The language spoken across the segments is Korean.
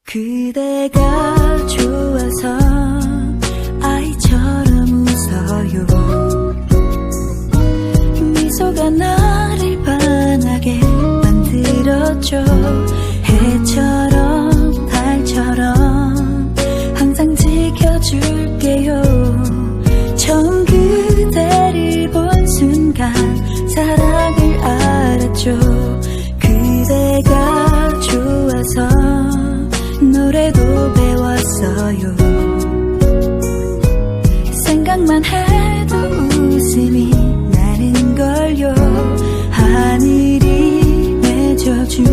그대가 좋아서 아이처럼 웃어요. 미소가 나를 반하게 만들어줘. 해처럼 달처럼 항상 지켜줄게요. 처음 그대를 본 순간 사랑을 알았죠. 그대가 좋아서 노래도 배웠어요. 생각만 해도 웃음이 나는걸요. 하늘이 맺어준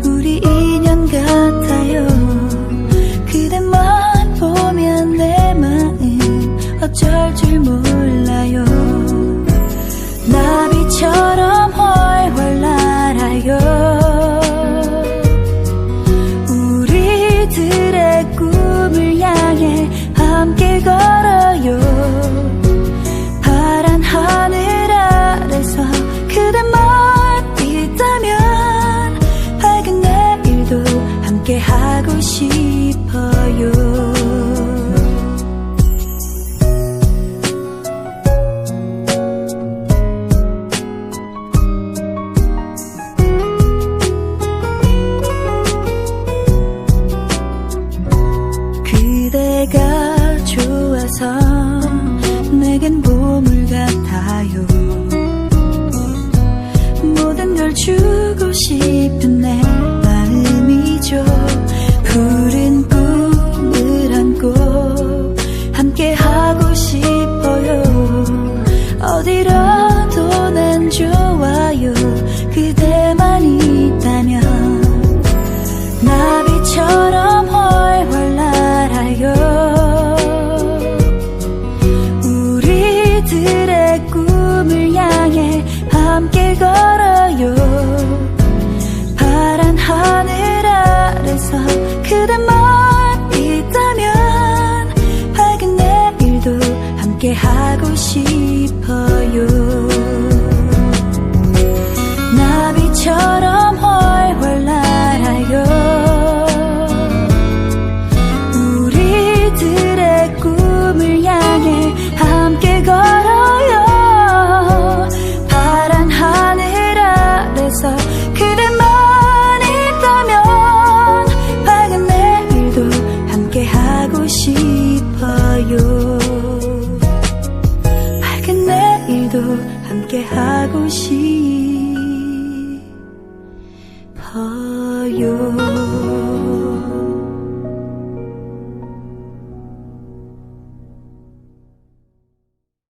우리 인연 같아요. 그대만 보면 내 마음 어쩔 줄 몰라요. 나비처럼 훨훨 날아요. 우리들의 꿈을 향해 함께 걸어요. 파란 하늘 아래서 그대만 있다면 밝은 내일도 함께 하고 싶어요. 그대가 좋아서 내겐 보물 같아요. 모든 걸 주고 싶은 내 마음이죠. 푸른 꿈을 안고 함께 하고 싶어요. 어디로도 난 좋아요. 그대만 있다면 나비처럼 훨훨 날아요. 우리들의 꿈을 향해 함께 걸어요. 파란 하늘 아래서 그대만 있다면 밝은 내일도 함께 하고 싶어.